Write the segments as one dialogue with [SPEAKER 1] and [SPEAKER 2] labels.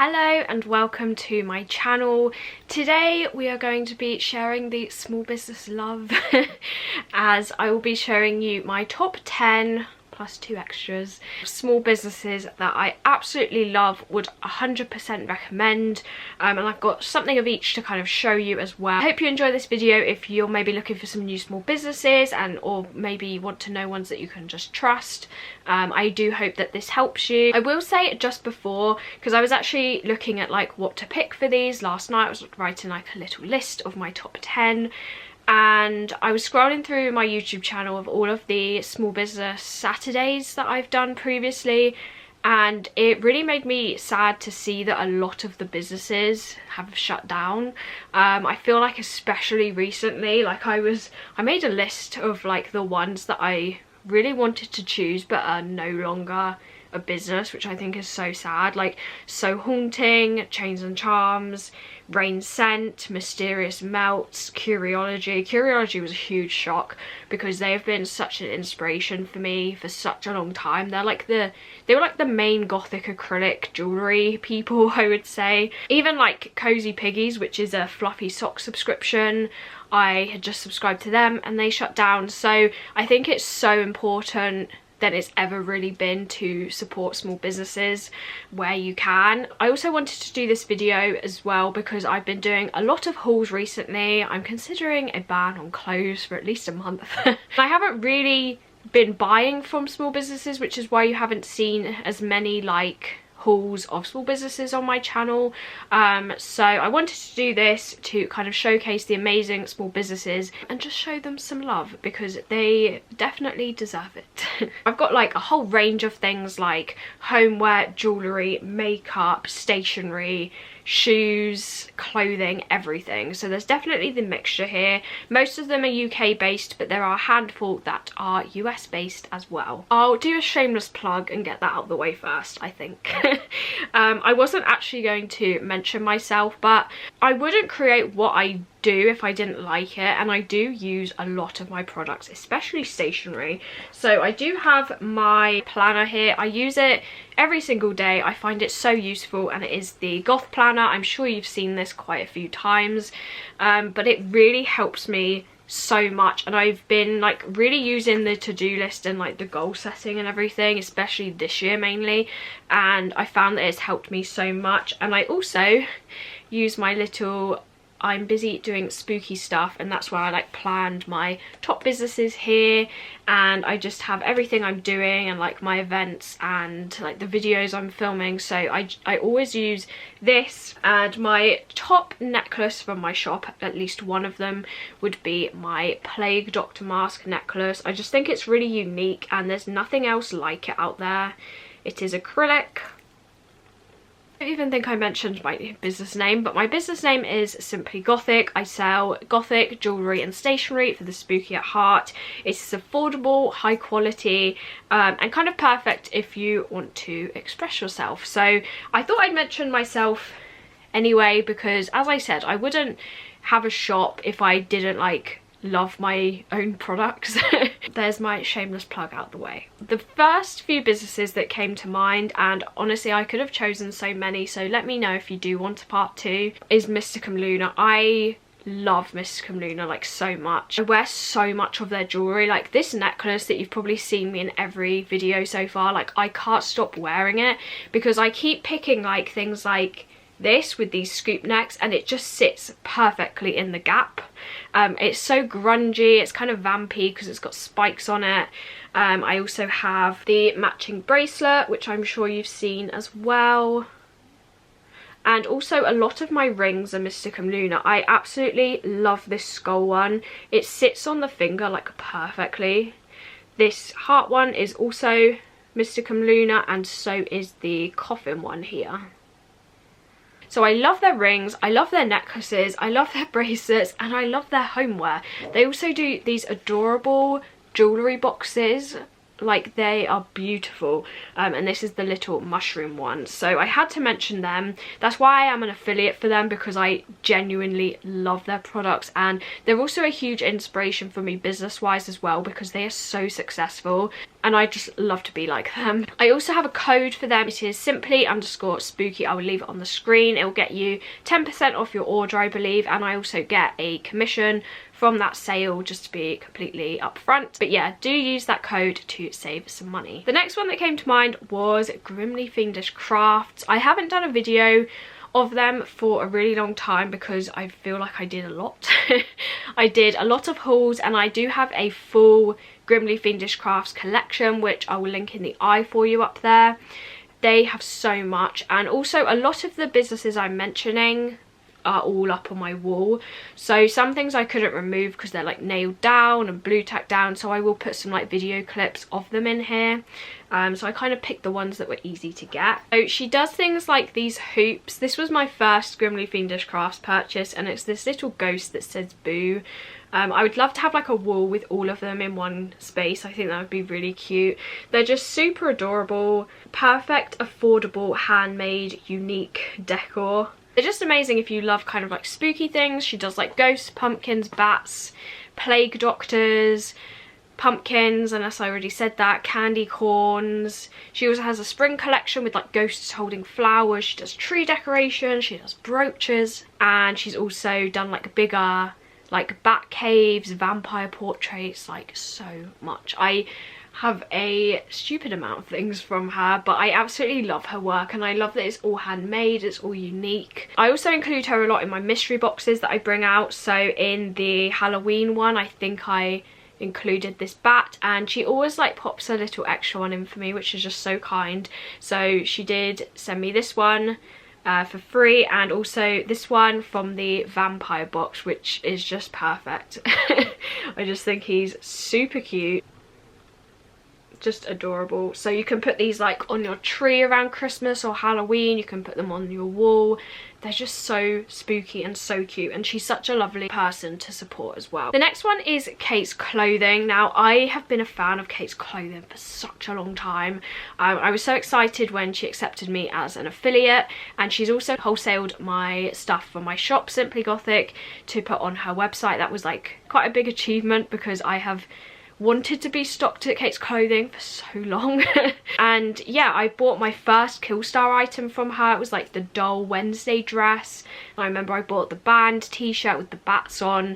[SPEAKER 1] Hello and welcome to my channel. Today we are going to be sharing the small business love as I will be showing you my top 10 plus 2 extras small businesses that I absolutely love, would 100% recommend, and I've got something of each to kind of show you as well. I hope you enjoy this video if you're maybe looking for some new small businesses or maybe you want to know ones that you can just trust. I do hope that this helps you. I will say just before, because I was actually looking at like what to pick for these last night. I was writing like a little list of my top 10 and I was scrolling through my YouTube channel of all of the small business Saturdays that I've done previously, and it really made me sad to see that a lot of the businesses have shut down. I feel like especially recently, like I made a list of like the ones that I really wanted to choose but are no longer a business, which I think is so sad. Like So Haunting, Chains and Charms, Rain Scent, Mysterious Melts, Curiology was a huge shock because they have been such an inspiration for me for such a long time. They were like the main Gothic acrylic jewellery people, I would say. Even like Cozy Piggies, which is a fluffy sock subscription, I had just subscribed to them and they shut down. So I think it's so important than it's ever really been to support small businesses where you can. I also wanted to do this video as well because I've been doing a lot of hauls recently. I'm considering a ban on clothes for at least a month. I haven't really been buying from small businesses, which is why you haven't seen as many like hauls of small businesses on my channel. So I wanted to do this to kind of showcase the amazing small businesses and just show them some love because they definitely deserve it. I've got like a whole range of things like homeware, jewellery, makeup, stationery, shoes, clothing, everything. So there's definitely the mixture here. Most of them are UK based, but there are a handful that are US based as well. I'll do a shameless plug and get that out of the way first, I think. I wasn't actually going to mention myself, but I wouldn't create what I do if I didn't like it, and I do use a lot of my products, especially stationery. So I do have my planner here. I use it every single day. I find it so useful, and it is the Goth planner. I'm sure you've seen this quite a few times, but it really helps me so much, and I've been like really using the to-do list and like the goal setting and everything, especially this year mainly, and I found that it's helped me so much. And I also use my little I'm busy doing spooky stuff, and that's where I like planned my top businesses here, and I just have everything I'm doing and like my events and like the videos I'm filming. So I always use this, and my top necklace from my shop, at least one of them, would be my Plague Doctor Mask necklace. I just think it's really unique and there's nothing else like it out there. It is acrylic. I don't even think I mentioned my business name, but my business name is Simply Gothic. I sell Gothic jewellery and stationery for the spooky at heart. It's affordable, high quality, and kind of perfect if you want to express yourself. So I thought I'd mention myself anyway because, as I said, I wouldn't have a shop if I didn't like love my own products. There's my shameless plug out the way. The first few businesses that came to mind, and honestly I could have chosen so many, so let me know if you do want a part 2, is MYSTICUM Luna. I love MYSTICUM Luna like so much. I wear so much of their jewellery. Like this necklace that you've probably seen me in every video so far, like I can't stop wearing it because I keep picking like things like this with these scoop necks, and it just sits perfectly in the gap. It's so grungy, it's kind of vampy because it's got spikes on it. I also have the matching bracelet, which I'm sure you've seen as well, and also a lot of my rings are MYSTICUM Luna. I absolutely love this skull one. It sits on the finger like perfectly. This heart one is also MYSTICUM Luna, and so is the coffin one here. So I love their rings, I love their necklaces, I love their bracelets, and I love their homeware. They also do these adorable jewellery boxes like they are beautiful. And this is the little mushroom one, so I had to mention them. That's why I am an affiliate for them, because I genuinely love their products, and they're also a huge inspiration for me business wise as well, because they are so successful and I just love to be like them. I also have a code for them. It is simply_spooky. I will leave it on the screen. It will get you 10% off your order, I believe, and I also get a commission from that sale, just to be completely upfront. But yeah, do use that code to save some money. The next one that came to mind was Grimly Fiendish Crafts. I haven't done a video of them for a really long time because I feel like I did a lot. I did a lot of hauls, and I do have a full Grimly Fiendish Crafts collection, which I will link in the eye for you up there. They have so much, and also a lot of the businesses I'm mentioning are all up on my wall, so some things I couldn't remove because they're like nailed down and blue tacked down, so I will put some like video clips of them in here. So I kind of picked the ones that were easy to get. So she does things like these hoops. This was my first Grimly Fiendish Crafts purchase, and it's this little ghost that says boo. I would love to have like a wall with all of them in one space. I think that would be really cute. They're just super adorable, perfect, affordable, handmade, unique decor. They're just amazing if you love kind of like spooky things. She does like ghosts, pumpkins, bats, plague doctors, pumpkins, unless I already said that, candy corns. She also has a spring collection with like ghosts holding flowers. She does tree decoration, she does brooches, and she's also done like bigger like bat caves, vampire portraits, like so much. I have a stupid amount of things from her, but I absolutely love her work, and I love that it's all handmade, it's all unique. I also include her a lot in my mystery boxes that I bring out. So in the Halloween one, I think I included this bat, and she always like pops a little extra one in for me, which is just so kind. So she did send me this one for free, and also this one from the vampire box, which is just perfect. I just think he's super cute, just adorable. So you can put these like on your tree around Christmas or Halloween. You can put them on your wall. They're just so spooky and so cute, and she's such a lovely person to support as well. The next one is Kate's Clothing. Now, I have been a fan of Kate's Clothing for such a long time. I was so excited when she accepted me as an affiliate, and she's also wholesaled my stuff from my shop, Simply Gothic, to put on her website. That was like quite a big achievement, because I have wanted to be stocked at Kate's Clothing for so long. And yeah, I bought my first Killstar item from her. It was like the Doll Wednesday dress. I remember I bought the band t-shirt with the bats on.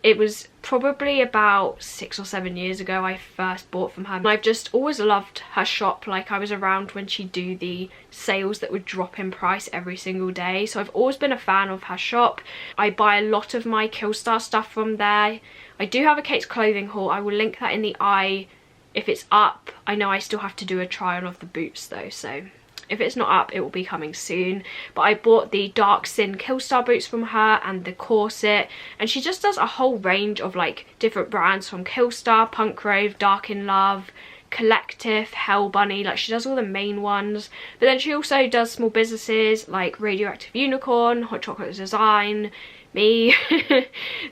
[SPEAKER 1] It was probably about 6 or 7 years ago I first bought from her, and I've just always loved her shop. Like, I was around when she'd do the sales that would drop in price every single day, so I've always been a fan of her shop. I buy a lot of my Killstar stuff from there. I do have a Kate's Clothing haul. I will link that in the eye if it's up. I know I still have to do a trial of the boots though, so if it's not up, it will be coming soon. But I bought the Dark Sin Killstar boots from her, and the corset, and she just does a whole range of like different brands from Killstar, Punk Rove, Dark in Love, Collective, Hell Bunny. Like, she does all the main ones, but then she also does small businesses like Radioactive Unicorn, Hot Chocolate Design, me.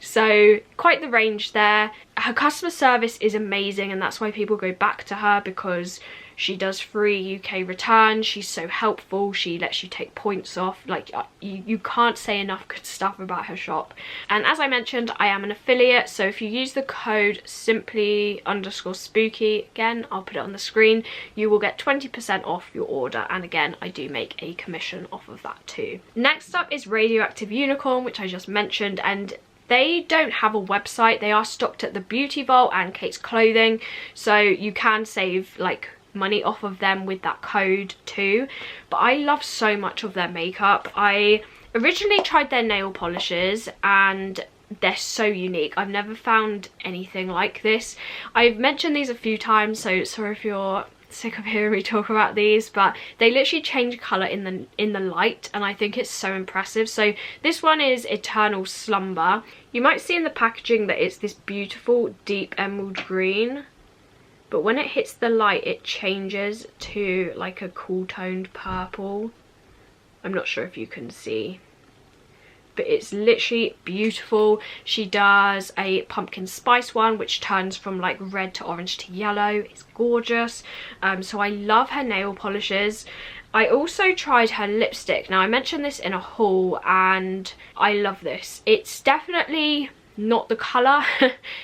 [SPEAKER 1] So quite the range there. Her customer service is amazing, and that's why people go back to her, because she does free UK returns. She's so helpful. She lets you take points off. Like, you can't say enough good stuff about her shop. And as I mentioned, I am an affiliate, so if you use the code simply_spooky, again, I'll put it on the screen, you will get 20% off your order. And again, I do make a commission off of that too. Next up is Radioactive Unicorn, which I just mentioned, and they don't have a website. They are stocked at the Beauty Vault and Kate's Clothing, so you can save like money off of them with that code too. But I love so much of their makeup. I originally tried their nail polishes, and they're so unique. I've never found anything like this. I've mentioned these a few times, so sorry if you're sick of hearing me talk about these, but they literally change colour in the light, and I think it's so impressive. So this one is Eternal Slumber. You might see in the packaging that it's this beautiful deep emerald green, but when it hits the light it changes to like a cool toned purple. I'm not sure if you can see, but it's literally beautiful. She does a pumpkin spice one, which turns from like red to orange to yellow. It's gorgeous. So I love her nail polishes. I also tried her lipstick. Now I mentioned this in a haul and I love this. It's definitely not the colour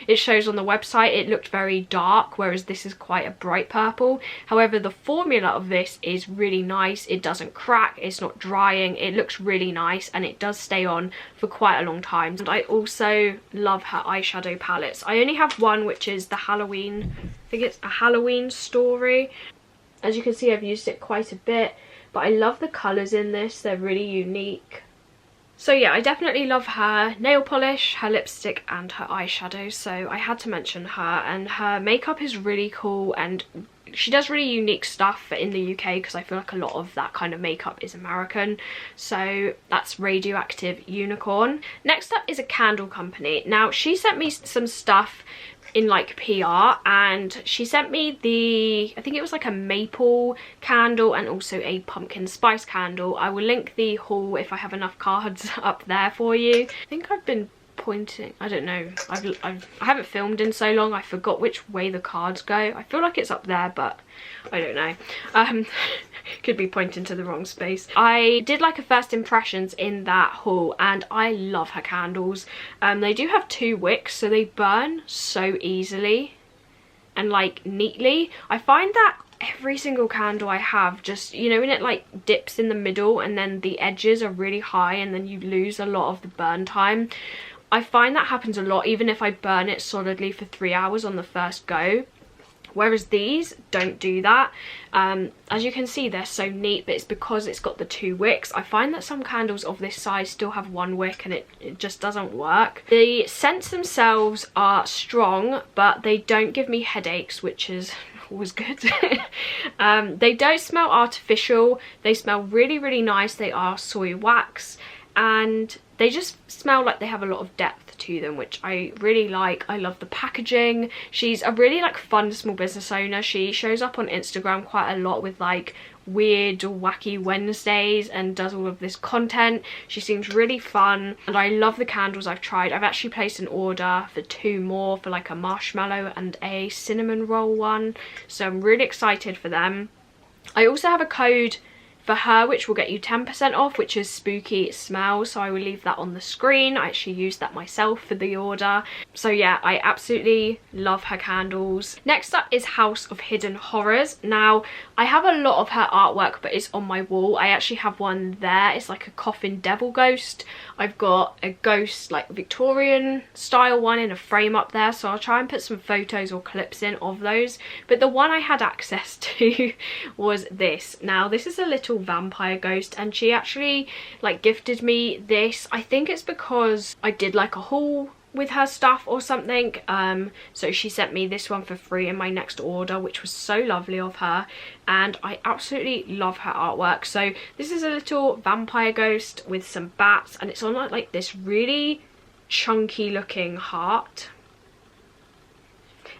[SPEAKER 1] it shows on the website. It looked very dark, whereas this is quite a bright purple. However, the formula of this is really nice. It doesn't crack, it's not drying, it looks really nice, and it does stay on for quite a long time. And I also love her eyeshadow palettes. I only have one, which is the Halloween, I think it's a Halloween Story. As you can see, I've used it quite a bit, but I love the colours in this. They're really unique. So yeah, I definitely love her nail polish, her lipstick and her eyeshadow, so I had to mention her. And her makeup is really cool, and she does really unique stuff in the UK because I feel like a lot of that kind of makeup is American. So that's Radioactive Unicorn. Next up is a candle company. Now she sent me some stuff in like PR, and she sent me the, I think it was like a maple candle and also a pumpkin spice candle. I will link the haul if I have enough cards up there for you. I think I've been pointing, I don't know, I haven't filmed in so long, I forgot which way the cards go. I feel like it's up there, but I don't know. Could be pointing to the wrong space. I did like a first impressions in that haul, and I love her candles. They do have 2 wicks, so they burn so easily and like neatly. I find that every single candle I have, just, you know, when it like dips in the middle and then the edges are really high and then you lose a lot of the burn time. I find that happens a lot, even if I burn it solidly for 3 hours on the first go. Whereas these don't do that. As you can see, they're so neat, but it's because it's got the 2 wicks. I find that some candles of this size still have 1 wick and it just doesn't work. The scents themselves are strong, but they don't give me headaches, which is always good. They don't smell artificial. They smell really, really nice. They are soy wax, and they just smell like they have a lot of depth to them, which I really like. I love the packaging. She's a really like fun small business owner. She shows up on Instagram quite a lot with like weird or wacky Wednesdays and does all of this content. She seems really fun, and I love the candles I've tried. I've actually placed an order for 2 more, for like a marshmallow and a cinnamon roll one, so I'm really excited for them. I also have a code for her which will get you 10% off, which is Spooky Smells, so I will leave that on the screen. I actually used that myself for the order. So yeah, I absolutely love her candles. Next up is House of Hidden Horrors. Now I have a lot of her artwork, but it's on my wall. I actually have one there. It's like a coffin devil ghost. I've got a ghost like Victorian style one in a frame up there, so I'll try and put some photos or clips in of those. But the one I had access to was this. Now this is a little vampire ghost, and she actually like gifted me this. I think it's because I did like a haul with her stuff or something, so she sent me this one for free in my next order, which was so lovely of her, and I absolutely love her artwork. So this is a little vampire ghost with some bats, and it's on like this really chunky looking heart.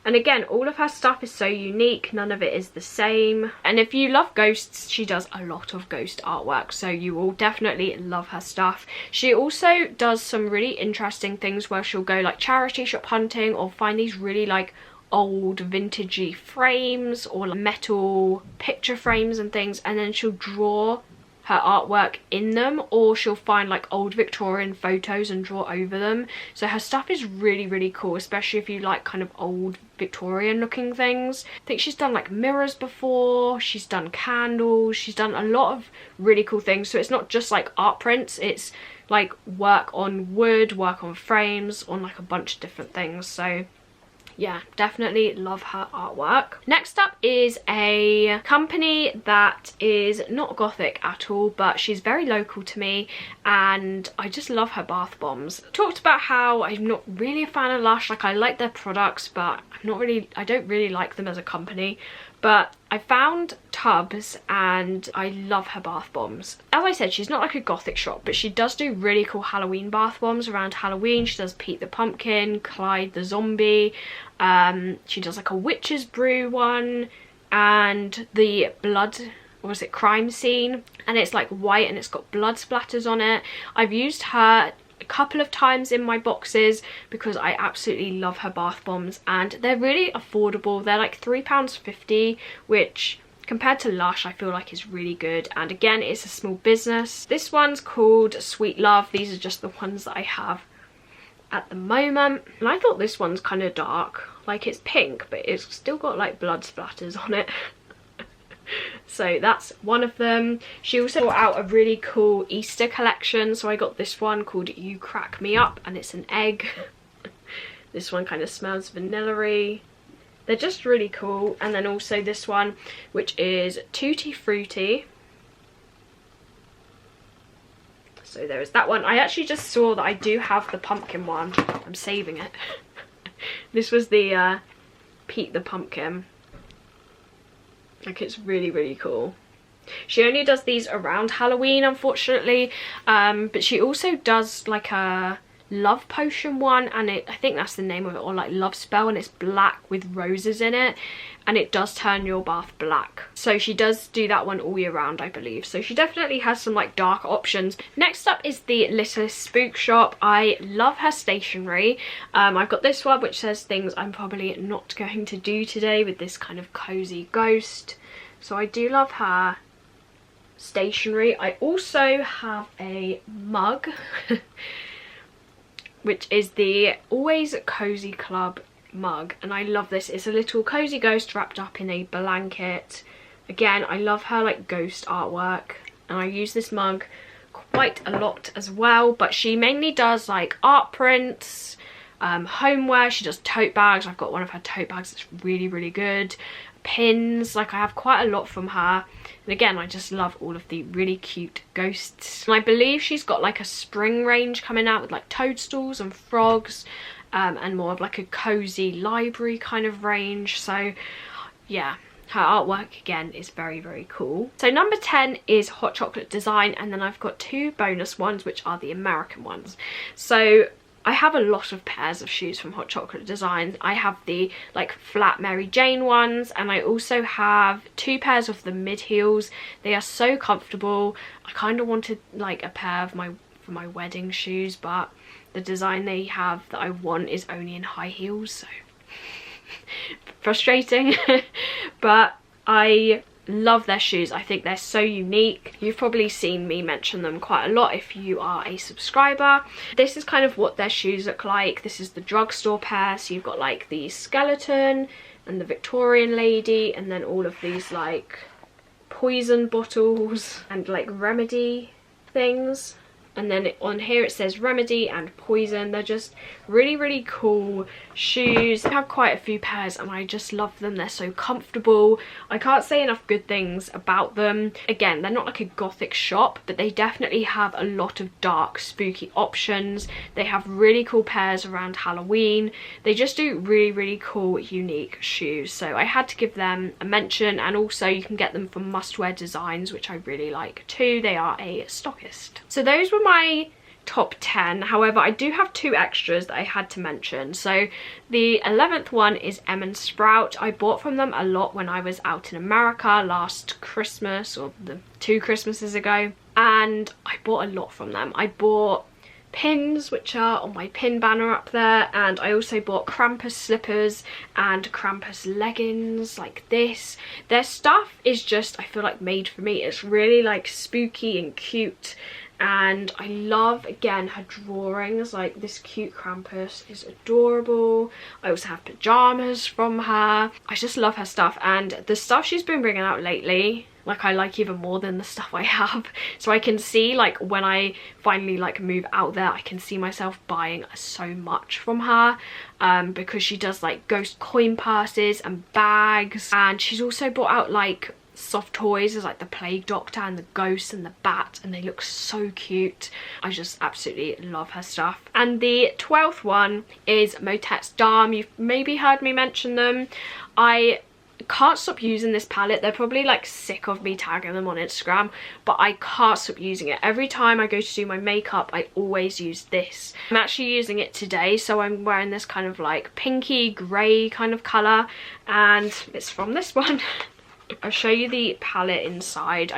[SPEAKER 1] And again, all of her stuff is so unique, none of it is the same. And if you love ghosts, she does a lot of ghost artwork, so you will definitely love her stuff. She also does some really interesting things where she'll go like charity shop hunting, or find these really like old vintagey frames or like metal picture frames and things, and then she'll draw her artwork in them, or she'll find like old Victorian photos and draw over them. So her stuff is really, really cool, especially if you like kind of old Victorian looking things. I think she's done like mirrors before, she's done candles, she's done a lot of really cool things. So it's not just like art prints, it's like work on wood, work on frames, on like a bunch of different things. So yeah, definitely love her artwork. Next up is a company that is not Gothic at all, but she's very local to me, and I just love her bath bombs. Talked about how I'm not really a fan of Lush. Like, I like their products, but I don't really like them as a company. But I found tubs and I love her bath bombs. As I said, she's not like a Gothic shop, but she does do really cool Halloween bath bombs around Halloween. She does Pete the Pumpkin, Clyde the Zombie. She does like a witch's brew one, and the blood or is it Crime Scene, and it's like white and it's got blood splatters on it. I've used her a couple of times in my boxes because I absolutely love her bath bombs, and they're really affordable. They're like £3.50, which compared to Lush I feel like is really good, and again it's a small business. This one's called Sweet Love. These are just the ones that I have at the moment, and I thought this one's kind of dark, like it's pink but it's still got like blood splatters on it. So that's one of them. She also brought out a really cool Easter collection, so I got this one called You Crack Me Up, and it's an egg. This one kind of smells vanilla-y. They're just really cool. And then also this one, which is Tutti Frutti. So there is that one. I actually just saw that I do have the pumpkin one. I'm saving it. This was the Pete the Pumpkin. Like, it's really, really cool. She only does these around Halloween, unfortunately. But she also does like a love potion one, and I think that's the name of it, or like love spell, and it's black with roses in it, and it does turn your bath black. So she does do that one all year round, I believe. So she definitely has some like dark options. Next up is the Littlest Spook shop. I love her stationery. I've got this one which says things I'm probably not going to do today, with this kind of cozy ghost. So I do love her stationery. I also have a mug which is the Always Cozy Club mug, and I love this. It's a little cozy ghost wrapped up in a blanket. Again, I love her like ghost artwork, and I use this mug quite a lot as well, but she mainly does like art prints, homeware. She does tote bags. I've got one of her tote bags that's really, really good. Pins, like I have quite a lot from her, and again I just love all of the really cute ghosts. And I believe she's got like a spring range coming out with like toadstools and frogs, and more of like a cozy library kind of range. So yeah, her artwork again is very, very cool. So number 10 is Hot Chocolate Design, and then I've got two bonus ones which are the American ones. So I have a lot of pairs of shoes from Hot Chocolate Design. I have the like flat Mary Jane ones, and I also have two pairs of the mid heels. They are so comfortable. I kind of wanted like a pair of for my wedding shoes, but the design they have that I want is only in high heels, so frustrating. But I love their shoes. I think they're so unique. You've probably seen me mention them quite a lot if you are a subscriber. This is kind of what their shoes look like. This is the drugstore pair, so you've got like the skeleton and the Victorian lady, and then all of these like poison bottles and like remedy things. And then on here it says remedy and poison. They're just really, really cool shoes. I have quite a few pairs and I just love them. They're so comfortable. I can't say enough good things about them. Again, they're not like a gothic shop, but they definitely have a lot of dark, spooky options. They have really cool pairs around Halloween. They just do really, really cool, unique shoes. So I had to give them a mention, and also you can get them from Must-Wear Designs, which I really like too. They are a stockist. So those were my top 10. However, I do have two extras that I had to mention. So the 11th one is EM&SPROUT. I bought from them a lot when I was out in America last Christmas, or the 2 Christmases ago, and I bought a lot from them. I bought pins, which are on my pin banner up there, and I also bought Krampus slippers and Krampus leggings like this. Their stuff is just, I feel like, made for me. It's really like spooky and cute, and I love, again, her drawings. Like this cute Krampus is adorable. I also have pajamas from her. I just love her stuff, and the stuff she's been bringing out lately, like, I like even more than the stuff I have. So I can see, like, when I finally like move out there, I can see myself buying so much from her, because she does like ghost coin purses and bags, and she's also brought out like soft toys as like the Plague Doctor and the Ghost and the Bat, and they look so cute. I just absolutely love her stuff. And the 12th one is MOTETZ DAHM. You've maybe heard me mention them. I can't stop using this palette. They're probably like sick of me tagging them on Instagram, but I can't stop using it. Every time I go to do my makeup, I always use this. I'm actually using it today, so I'm wearing this kind of like pinky grey kind of colour, and it's from this one. I'll show you the palette inside.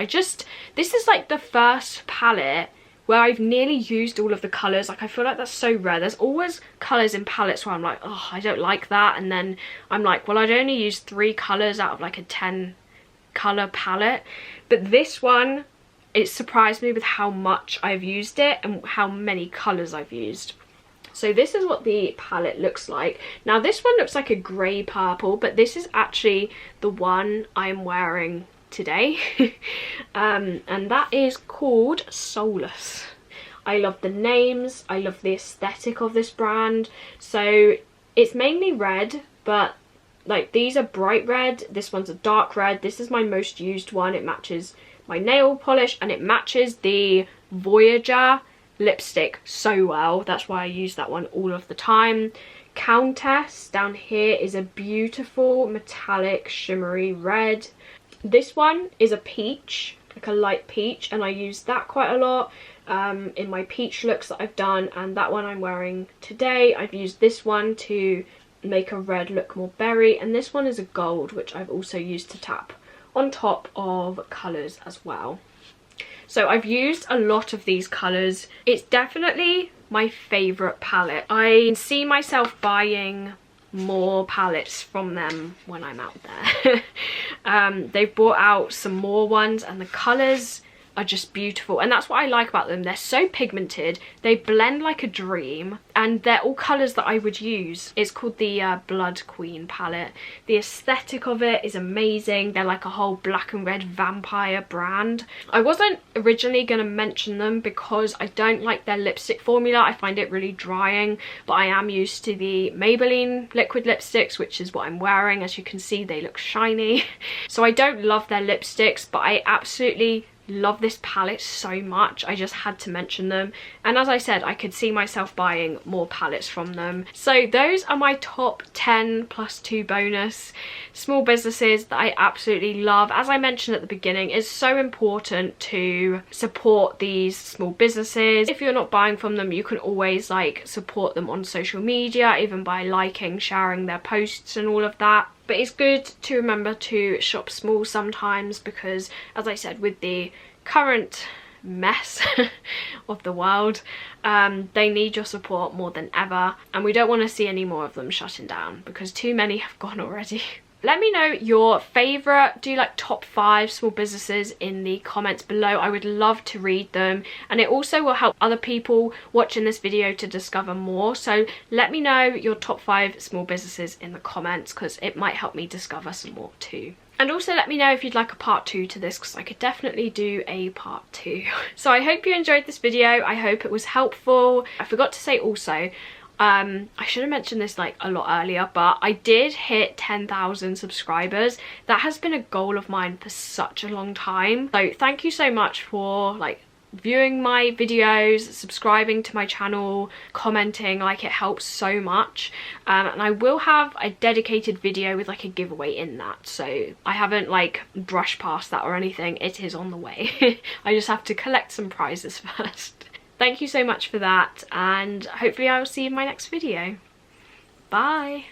[SPEAKER 1] This is like the first palette where I've nearly used all of the colours. Like, I feel like that's so rare. There's always colours in palettes where I'm like, oh, I don't like that, and then I'm like, well, I'd only use 3 colours out of like a 10 colour palette. But this one, it surprised me with how much I've used it and how many colours I've used. So this is what the palette looks like. Now this one looks like a grey purple, but this is actually the one I'm wearing today. And that is called Soulless. I love the names, I love the aesthetic of this brand. So it's mainly red, but like these are bright red, this one's a dark red. This is my most used one. It matches my nail polish and it matches the Voyager lipstick so well. That's why I use that one all of the time. Countess down here is a beautiful metallic shimmery red. This one is a peach, like a light peach, and I use that quite a lot in my peach looks that I've done. And that one I'm wearing today, I've used this one to make a red look more berry, and this one is a gold, which I've also used to tap on top of colours as well. So I've used a lot of these colours. It's definitely my favourite palette. I see myself buying more palettes from them when I'm out there. They've brought out some more ones and the colours are just beautiful, and that's what I like about them. They're so pigmented, they blend like a dream, and they're all colours that I would use. It's called the Blood Queen palette. The aesthetic of it is amazing. They're like a whole black and red vampire brand. I wasn't originally going to mention them because I don't like their lipstick formula. I find it really drying, but I am used to the Maybelline liquid lipsticks, which is what I'm wearing. As you can see, they look shiny. So I don't love their lipsticks, but I absolutely love this palette so much. I just had to mention them, and as I said, I could see myself buying more palettes from them. So those are my top 10 plus 2 bonus small businesses that I absolutely love. As I mentioned at the beginning, it's so important to support these small businesses. If you're not buying from them, you can always like support them on social media, even by liking, sharing their posts and all of that. But it's good to remember to shop small sometimes because, as I said, with the current mess of the world, they need your support more than ever, and we don't want to see any more of them shutting down because too many have gone already. Let me know your favourite, do you like top 5 small businesses in the comments below. I would love to read them, and it also will help other people watching this video to discover more. So let me know your top 5 small businesses in the comments because it might help me discover some more too. And also let me know if you'd like a part 2 to this because I could definitely do a part 2. So I hope you enjoyed this video. I hope it was helpful. I forgot to say also, I should have mentioned this like a lot earlier, but I did hit 10,000 subscribers. That has been a goal of mine for such a long time. So thank you so much for like viewing my videos, subscribing to my channel, commenting. Like, it helps so much. And I will have a dedicated video with like a giveaway in that, so I haven't like brushed past that or anything. It is on the way. I just have to collect some prizes first. Thank you so much for that, and hopefully I will see you in my next video. Bye!